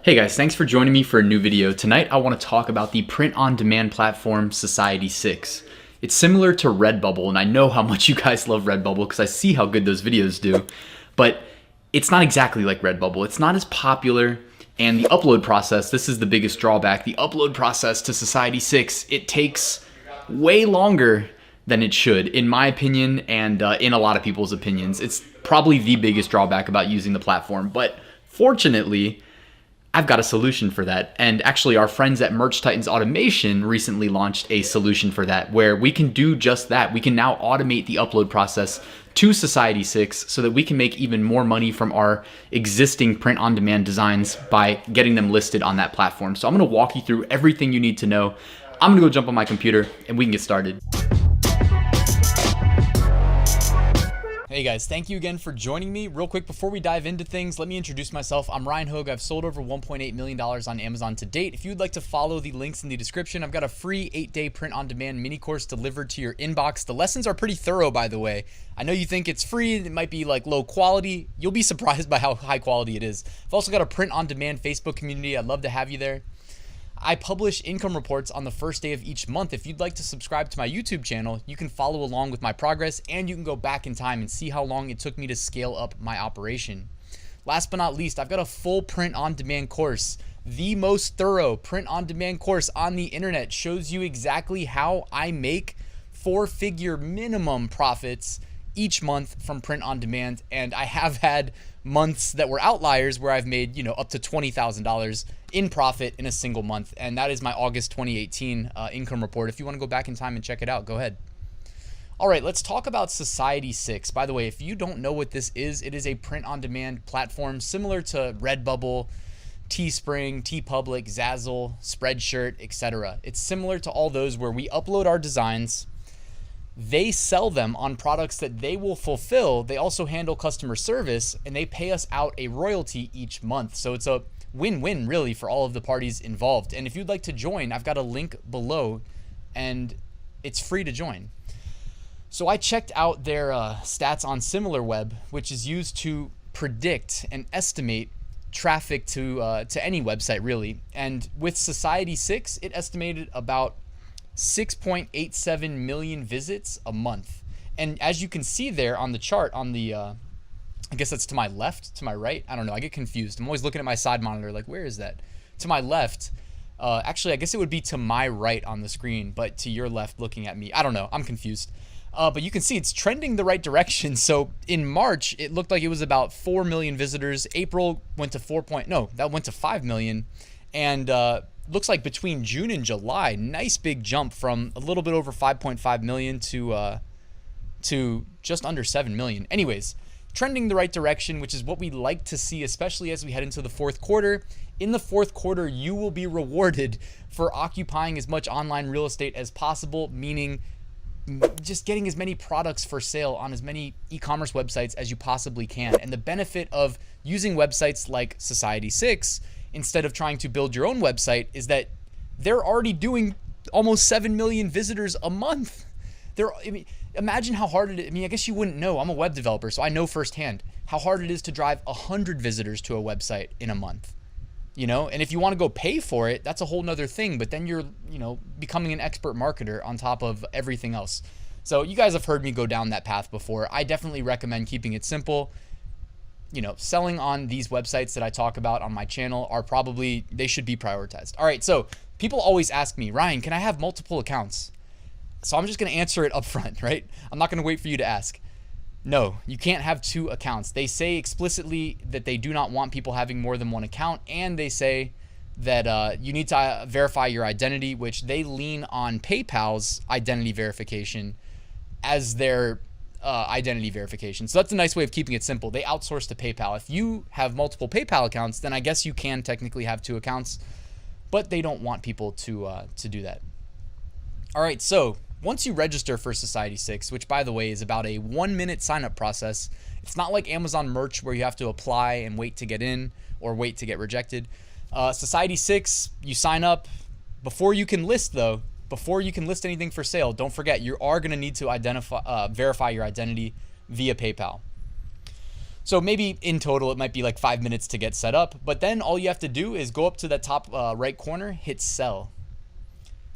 Hey guys, thanks for joining me for a new video. Tonight I want to talk about the print-on-demand platform Society6. It's similar to Redbubble, and I know how much you guys love Redbubble because I see how good those videos do, but it's not exactly like Redbubble. It's not as popular, and the upload process, this is the biggest drawback. The upload process to Society6, it takes way longer than it should, in my opinion, and in a lot of people's opinions. It's probably the biggest drawback about using the platform, but fortunately, I've got a solution for that. And actually our friends at Merch Titans Automation recently launched a solution for that where we can do just that. We can now automate the upload process to Society6 so that we can make even more money from our existing print-on-demand designs by getting them listed on that platform. So I'm gonna walk you through everything you need to know. I'm gonna go jump on my computer and we can get started. Hey guys, thank you again for joining me. Real quick, before we dive into things, let me introduce myself. I'm Ryan Hogue. I've sold over $1.8 million on Amazon to date. If you'd like to follow the links in the description, I've got a free 8-day print-on-demand mini course delivered to your inbox. The lessons are pretty thorough, by the way. I know you think it's free, it might be like low quality. You'll be surprised by how high quality it is. I've also got a print-on-demand Facebook community. I'd love to have you there. I publish income reports on the first day of each month. If you'd like to subscribe to my YouTube channel, you can follow along with my progress and you can go back in time and see how long it took me to scale up my operation. Last but not least, I've got a full print-on-demand course. The most thorough print-on-demand course on the internet shows you exactly how I make 4-figure minimum profits each month from print-on-demand, and I have had months that were outliers where I've made, up to $20,000 in profit in a single month, and that is my August 2018 income report. If you want to go back in time and check it out, go ahead. All right, let's talk about Society6. By the way, if you don't know what this is, it is a print-on-demand platform similar to Redbubble, Teespring, TeePublic, Zazzle, Spreadshirt, etc. It's similar to all those where we upload our designs. They sell them on products that they will fulfill. They also handle customer service and they pay us out a royalty each month. So it's a win-win really for all of the parties involved. And if you'd like to join, I've got a link below and it's free to join. So I checked out their stats on SimilarWeb, which is used to predict and estimate traffic to any website really. And with Society6, it estimated about 6.87 million visits a month. And as you can see there on the chart on the, I guess that's to my left, to my right. I don't know. I get confused. I'm always looking at my side monitor like, where is that? To my left. Actually, I guess it would be to my right on the screen, but to your left looking at me. I don't know. I'm confused. But you can see it's trending the right direction. So in March, it looked like it was about 4 million visitors. April went to that went to 5 million. And looks like between June and July, nice big jump from a little bit over 5.5 million to just under 7 million. Anyways, trending the right direction, which is what we like to see, especially as we head into the fourth quarter. In the fourth quarter, you will be rewarded for occupying as much online real estate as possible, meaning just getting as many products for sale on as many e-commerce websites as you possibly can. And the benefit of using websites like Society6 instead of trying to build your own website is that they're already doing almost 7 million visitors a month. Imagine how hard it is. I guess you wouldn't know. I'm a web developer, so I know firsthand how hard it is to drive 100 visitors to a website in a month. And if you want to go pay for it, that's a whole nother thing, but then you're, becoming an expert marketer on top of everything else. So you guys have heard me go down that path before. I definitely recommend keeping it simple. Selling on these websites that I talk about on my channel they should be prioritized. All right, so people always ask me, Ryan, can I have multiple accounts? So I'm just going to answer it up front, right? I'm not going to wait for you to ask. No, you can't have 2 accounts. They say explicitly that they do not want people having more than 1 account, and they say that you need to verify your identity, which they lean on PayPal's identity verification as their identity verification. So that's a nice way of keeping it simple. They outsource to PayPal. If you have multiple PayPal accounts, then I guess you can technically have 2 accounts, but they don't want people to do that. All right, so once you register for Society6, which by the way is about a 1-minute sign-up process, it's not like Amazon merch where you have to apply and wait to get in or wait to get rejected. Society6, you sign up. Before you can list though, before you can list anything for sale, don't forget you are going to need to verify your identity via PayPal. So maybe in total it might be like 5 minutes to get set up, but then all you have to do is go up to that top right corner, hit sell.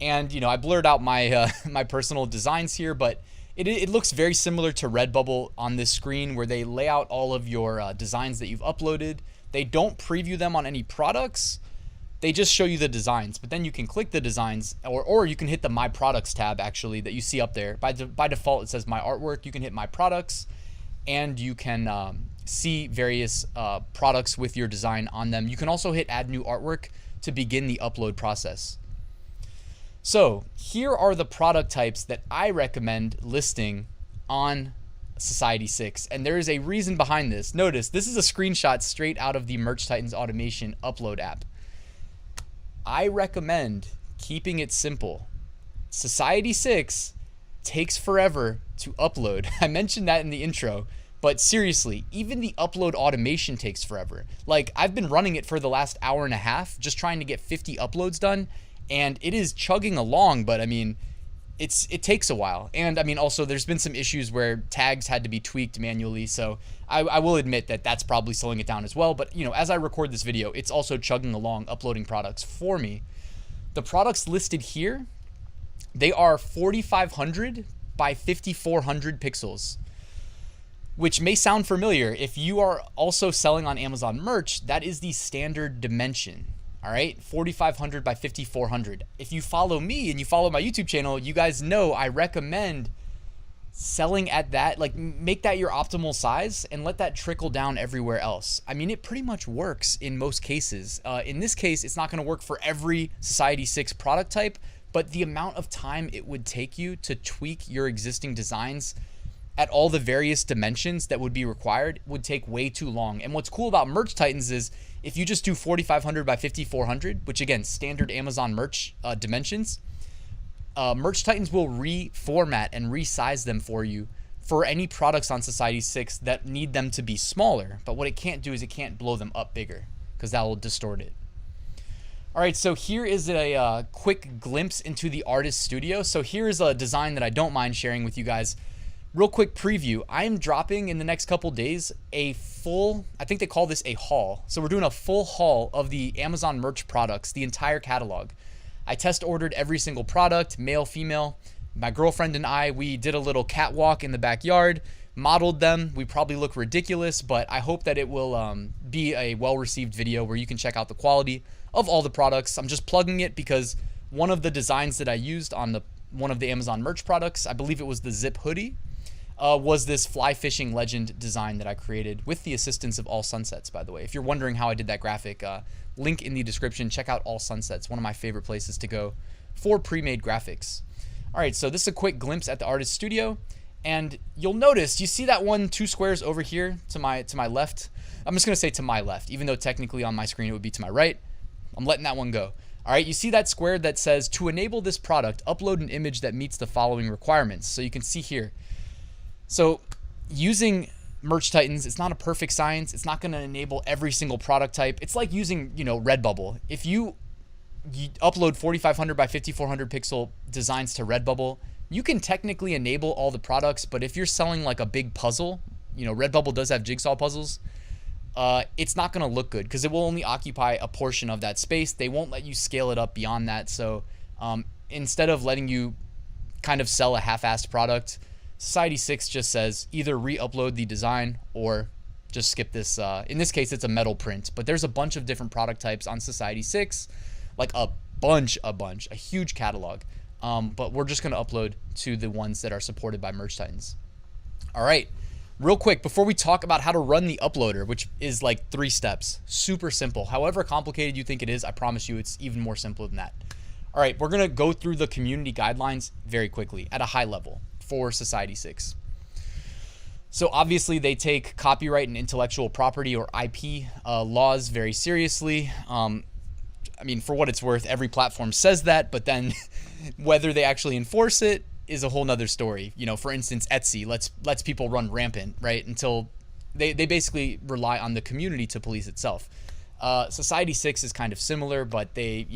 And I blurred out my my personal designs here, but it looks very similar to Redbubble on this screen, where they lay out all of your designs that you've uploaded. They don't preview them on any products. They just show you the designs, but then you can click the designs, or you can hit the My Products tab actually that you see up there. By default, it says My Artwork. You can hit My Products, and you can see various products with your design on them. You can also hit Add New Artwork to begin the upload process. So here are the product types that I recommend listing on Society6, and there is a reason behind this. Notice this is a screenshot straight out of the Merch Titans automation upload app. I recommend keeping it simple. Society6 takes forever to upload. I mentioned that in the intro, but seriously, even the upload automation takes forever. Like, I've been running it for the last hour and a half, just trying to get 50 uploads done, and it is chugging along, but I mean, it takes a while. And I mean, also there's been some issues where tags had to be tweaked manually, so I will admit that that's probably slowing it down as well. But as I record this video, it's also chugging along, uploading products for me. The products listed here, they are 4,500 by 5,400 pixels, which may sound familiar. If you are also selling on Amazon merch, that is the standard dimension. All right, 4,500 by 5,400. If you follow me and you follow my YouTube channel, you guys know I recommend selling at that, like make that your optimal size and let that trickle down everywhere else. I mean, it pretty much works in most cases. In this case, it's not gonna work for every Society6 product type, but the amount of time it would take you to tweak your existing designs at all the various dimensions that would be required would take way too long. And what's cool about Merch Titans is if you just do 4,500 by 5,400, which again, standard Amazon merch dimensions, Merch Titans will reformat and resize them for you for any products on Society6 that need them to be smaller. But what it can't do is it can't blow them up bigger, because that will distort it. All right, so here is a quick glimpse into the artist studio. So here is a design that I don't mind sharing with you guys. Real quick preview, I am dropping in the next couple days a full, I think they call this a haul. So we're doing a full haul of the Amazon merch products, the entire catalog. I test ordered every single product, male, female. My girlfriend and I, we did a little catwalk in the backyard, modeled them. We probably look ridiculous, but I hope that it will be a well-received video where you can check out the quality of all the products. I'm just plugging it because one of the designs that I used on one of the Amazon merch products, I believe it was the zip hoodie, was this fly fishing legend design that I created with the assistance of All Sunsets, by the way. If you're wondering how I did that graphic, link in the description. Check out All Sunsets, one of my favorite places to go for pre-made graphics. All right, so this is a quick glimpse at the artist studio, and you'll notice, you see that 2 squares over here to my left? I'm just gonna say to my left, even though technically on my screen it would be to my right. I'm letting that one go. All right, you see that square that says, to enable this product, upload an image that meets the following requirements. So you can see here. So using Merch Titans, it's not a perfect science. It's not going to enable every single product type. It's like using, Redbubble. If you upload 4,500 by 5,400 pixel designs to Redbubble, you can technically enable all the products, but if you're selling like a big puzzle, Redbubble does have jigsaw puzzles, it's not going to look good because it will only occupy a portion of that space. They won't let you scale it up beyond that. So instead of letting you kind of sell a half-assed product, Society6 just says either re-upload the design or just skip this. In this case, it's a metal print, but there's a bunch of different product types on Society6, like a huge catalog. But we're just going to upload to the ones that are supported by Merch Titans. All right, real quick, before we talk about how to run the uploader, which is like 3 steps, super simple. However complicated you think it is, I promise you it's even more simple than that. All right, we're going to go through the community guidelines very quickly at a high level for Society6. So obviously they take copyright and intellectual property, or IP, laws very seriously. I mean, for what it's worth, every platform says that, but then whether they actually enforce it is a whole nother story. For instance, Etsy lets people run rampant, right? Until they basically rely on the community to police itself. Society6 is kind of similar, but they,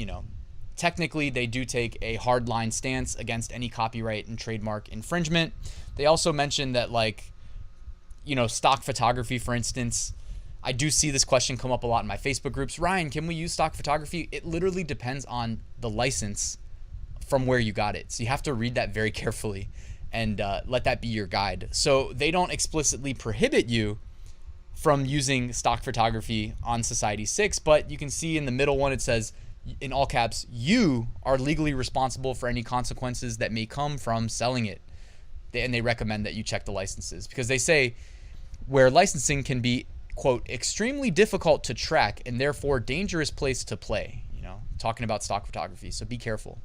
technically, they do take a hardline stance against any copyright and trademark infringement. They also mention that, like, stock photography, for instance. I do see this question come up a lot in my Facebook groups. Ryan, can we use stock photography? It literally depends on the license from where you got it. So you have to read that very carefully and let that be your guide. So they don't explicitly prohibit you from using stock photography on Society6, but you can see in the middle one, it says in all caps, you are legally responsible for any consequences that may come from selling it. And they recommend that you check the licenses because they say where licensing can be, quote, extremely difficult to track and therefore dangerous place to play, talking about stock photography. So be careful.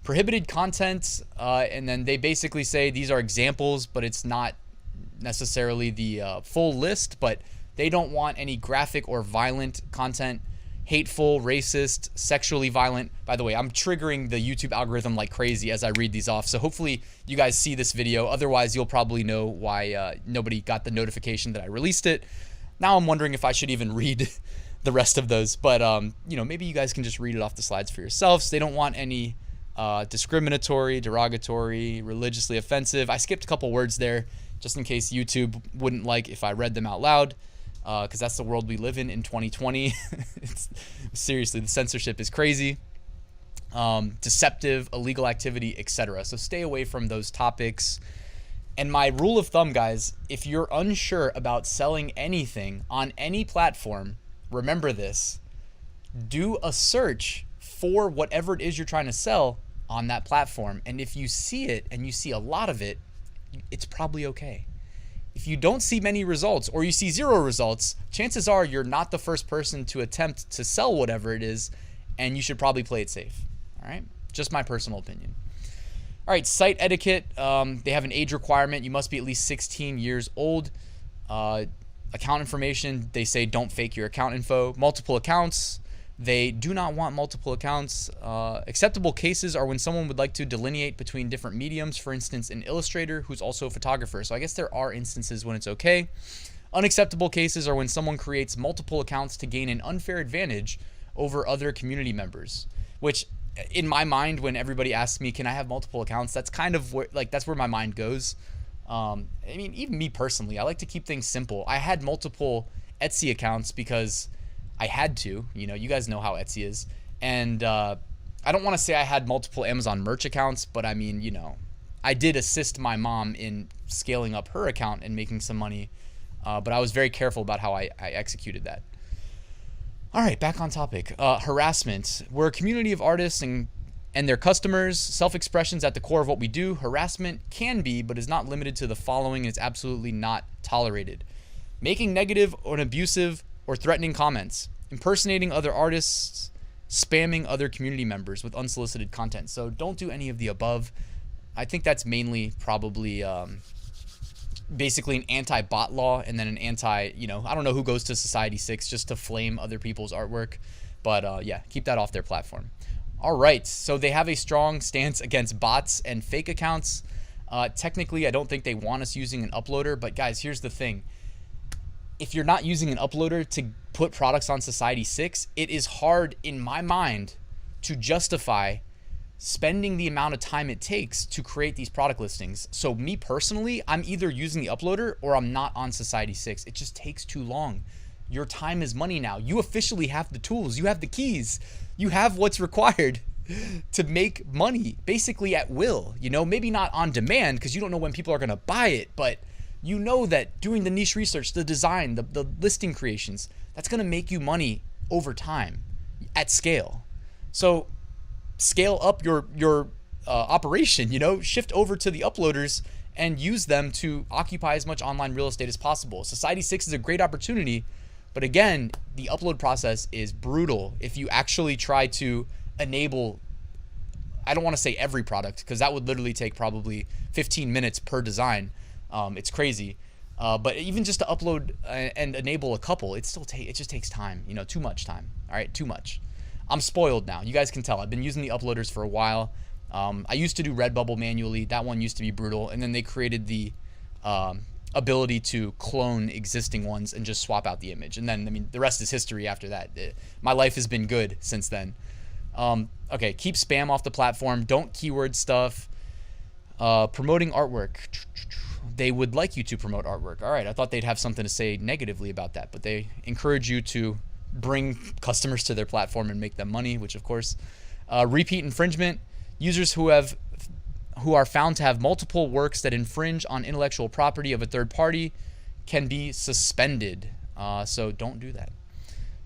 Prohibited content, and then they basically say these are examples, but it's not necessarily the full list, but they don't want any graphic or violent content, hateful, racist, sexually violent. By the way, I'm triggering the YouTube algorithm like crazy as I read these off, so hopefully you guys see this video. Otherwise, you'll probably know why nobody got the notification that I released it. Now I'm wondering if I should even read the rest of those, but maybe you guys can just read it off the slides for yourselves. They don't want any discriminatory, derogatory, religiously offensive. I skipped a couple words there just in case YouTube wouldn't like if I read them out loud, because that's the world we live in 2020. Seriously, the censorship is crazy. Deceptive, illegal activity, etc. So stay away from those topics. And my rule of thumb, guys, if you're unsure about selling anything on any platform, remember this. Do a search for whatever it is you're trying to sell on that platform. And if you see it and you see a lot of it, it's probably okay. If you don't see many results or you see 0 results, chances are you're not the first person to attempt to sell whatever it is, and you should probably play it safe. All right? Just my personal opinion. All right, site etiquette. They have an age requirement. You must be at least 16 years old. Account information, they say don't fake your account info. Multiple accounts. They do not want multiple accounts. Acceptable cases are when someone would like to delineate between different mediums, for instance, an illustrator who's also a photographer. So I guess there are instances when it's okay. Unacceptable cases are when someone creates multiple accounts to gain an unfair advantage over other community members, which in my mind, when everybody asks me, can I have multiple accounts? That's kind of where, that's where my mind goes. I mean, even me personally, I like to keep things simple. I had multiple Etsy accounts because I had to, you guys know how Etsy is. And I don't want to say I had multiple Amazon merch accounts, but I mean, I did assist my mom in scaling up her account and making some money. But I was very careful about how I executed that. All right, back on topic. Harassment. We're a community of artists and their customers. Self-expression's at the core of what we do. Harassment can be, but is not limited to the following, and it's absolutely not tolerated. Making negative or abusive or threatening comments, impersonating other artists, spamming other community members with unsolicited content. So don't do any of the above. I think that's mainly probably basically an anti-bot law, and then an anti, I don't know who goes to Society6 just to flame other people's artwork. But yeah, keep that off their platform. All right, so they have a strong stance against bots and fake accounts. Technically, I don't think they want us using an uploader, but guys, here's the thing. If you're not using an uploader to put products on Society6, it is hard in my mind to justify spending the amount of time it takes to create these product listings. So me personally, I'm either using the uploader or I'm not on Society6. It just takes too long. Your time is money now. You officially have the tools. You have the keys. You have what's required to make money basically at will. Maybe not on demand because you don't know when people are going to buy it, but that doing the niche research, the design, the listing creations, that's going to make you money over time at scale. So scale up your operation, shift over to the uploaders and use them to occupy as much online real estate as possible. Society6 is a great opportunity, but again, the upload process is brutal. If you actually try to enable, I don't want to say every product because that would literally take probably 15 minutes per design. It's crazy. But even just to upload and enable a couple, it just takes time, too much time. All right, too much. I'm spoiled now. You guys can tell. I've been using the uploaders for a while. I used to do Redbubble manually. That one used to be brutal. And then they created the ability to clone existing ones and just swap out the image. And then, the rest is history after that. My life has been good since then. Okay, keep spam off the platform. Don't keyword stuff. Promoting artwork. They would like you to promote artwork. All right, I thought they'd have something to say negatively about that, but they encourage you to bring customers to their platform and make them money, which of course. Repeat infringement. Users who are found to have multiple works that infringe on intellectual property of a third party can be suspended. So don't do that.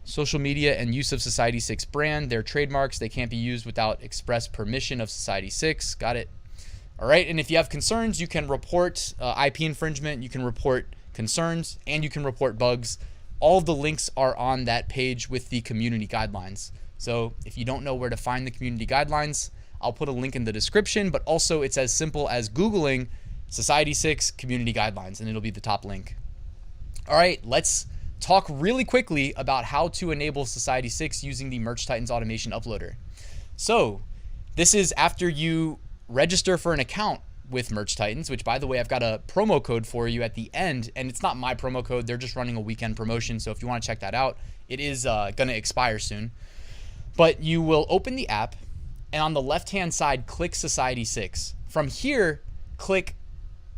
Social media and use of Society6 brand. They're trademarks. They can't be used without express permission of Society6. Got it. All right. And if you have concerns, you can report IP infringement. You can report concerns, and you can report bugs. All of the links are on that page with the community guidelines. So if you don't know where to find the community guidelines, I'll put a link in the description, but also it's as simple as Googling Society6 community guidelines, and it'll be the top link. All right, let's talk really quickly about how to enable Society6 using the Merch Titans automation uploader. So this is after you register for an account with Merch Titans, which by the way, I've got a promo code for you at the end, and it's not my promo code. They're just running a weekend promotion. So if you want to check that out, it is going to expire soon. But you will open the app, and on the left-hand side, click Society6. From here, click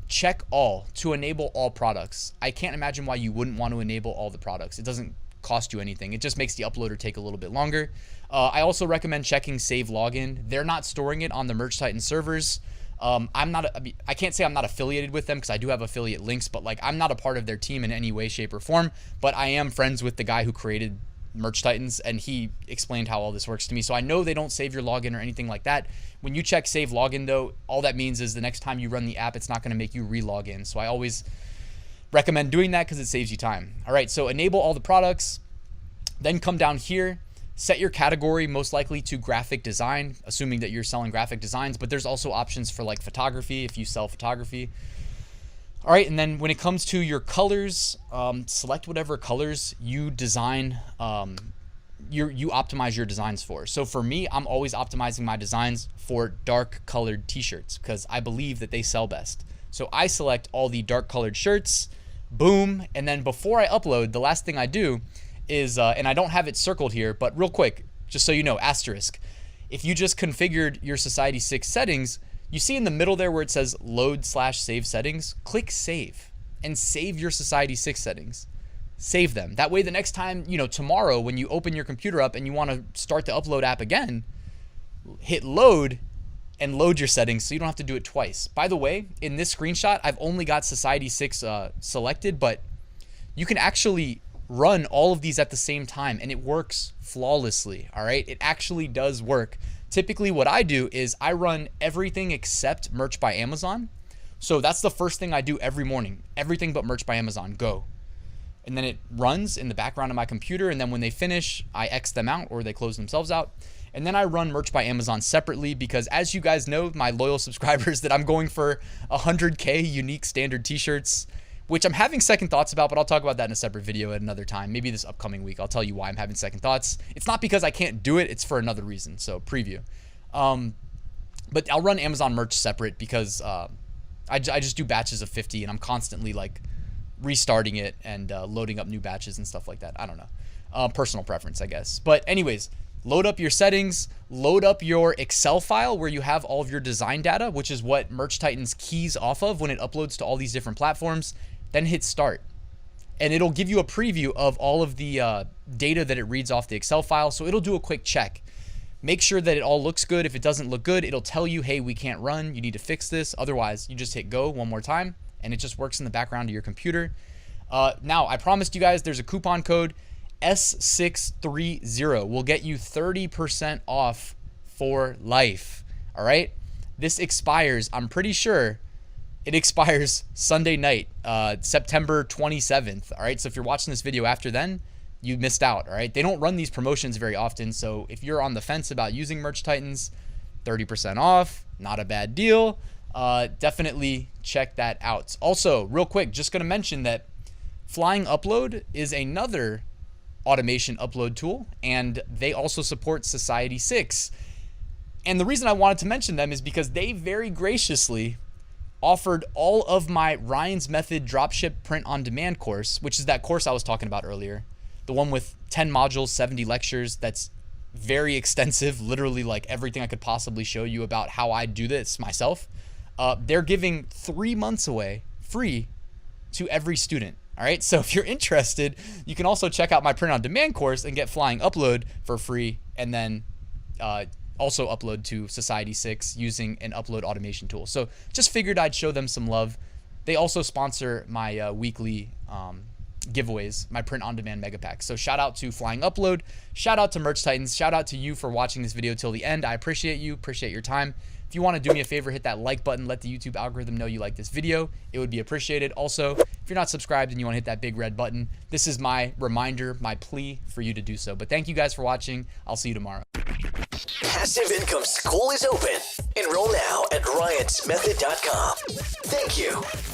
check all to enable all products. I can't imagine why you wouldn't want to enable all the products. It doesn't cost you anything. It just makes the uploader take a little bit longer. I also recommend checking save login. They're not storing it on the Merch Titans servers. I can't say I'm not affiliated with them because I do have affiliate links, but like I'm not a part of their team in any way, shape, or form. But I am friends with the guy who created Merch Titans, and he explained how all this works to me. So I know they don't save your login or anything like that. When you check save login though, all that means is the next time you run the app, it's not going to make you re-log in. So I always recommend doing that because it saves you time. All right, so enable all the products, then come down here, set your category most likely to graphic design, assuming that you're selling graphic designs, but there's also options for like photography if you sell photography. All right, and then when it comes to your colors, select whatever colors you design, you optimize your designs for. So for me, I'm always optimizing my designs for dark colored t-shirts because I believe that they sell best. So I select all the dark colored shirts, boom, and then before I upload, the last thing I do is, and I don't have it circled here, but real quick, just so you know, asterisk, if you just configured your Society6 settings, you see in the middle there where it says load/save settings, click save and save your Society6 settings. Save them. That way the next time, tomorrow when you open your computer up and you want to start the upload app again, hit load and load your settings so you don't have to do it twice. By the way, in this screenshot, I've only got Society6 selected, but you can actually run all of these at the same time and it works flawlessly. All right, it actually does work. Typically what I do is I run everything except Merch by Amazon. So that's the first thing I do every morning. Everything but Merch by Amazon, go. And then it runs in the background of my computer, and then when they finish, I X them out or they close themselves out. And then I run Merch by Amazon separately because, as you guys know, my loyal subscribers, that I'm going for 100K unique standard t-shirts, which I'm having second thoughts about, but I'll talk about that in a separate video at another time. Maybe this upcoming week, I'll tell you why I'm having second thoughts. It's not because I can't do it, it's for another reason, so preview. But I'll run Amazon merch separate because I just do batches of 50 and I'm constantly like restarting it and loading up new batches and stuff like that. I don't know. Personal preference, I guess. But anyways, load up your settings, load up your Excel file where you have all of your design data, which is what Merch Titans keys off of when it uploads to all these different platforms. Then hit start. And it'll give you a preview of all of the data that it reads off the Excel file. So it'll do a quick check. Make sure that it all looks good. If it doesn't look good, it'll tell you, hey, we can't run. You need to fix this. Otherwise, you just hit go one more time and it just works in the background of your computer. Now, I promised you guys there's a coupon code. S630 will get you 30% off for life. All right. This expires, I'm pretty sure it expires Sunday night, September 27th. All right. So if you're watching this video after then, you missed out. All right. They don't run these promotions very often. So if you're on the fence about using Merch Titans, 30% off, not a bad deal. Definitely check that out. Also, real quick, just going to mention that Flying Upload is another automation upload tool, and they also support Society6. And the reason I wanted to mention them is because they very graciously offered all of my Ryan's Method Dropship Print on Demand course, which is that course I was talking about earlier, the one with 10 modules, 70 lectures. That's very extensive, literally like everything I could possibly show you about how I do this myself. they're giving 3 months away free to every student. All right, so if you're interested, you can also check out my print on demand course and get flying upload for free, and then also upload to Society6 using an upload automation tool. So just figured I'd show them some love. They also sponsor my weekly giveaways, my print on demand mega pack. So shout out to Flying Upload, shout out to Merch Titans, shout out to you for watching this video till the end. I appreciate you, appreciate your time. If you want to do me a favor, hit that like button, let the YouTube algorithm know you like this video. It would be appreciated. Also, if you're not subscribed and you want to hit that big red button, this is my reminder, my plea for you to do so. But thank you guys for watching. I'll see you tomorrow. Passive Income School is open. Enroll now at RyansMethod.com. Thank you.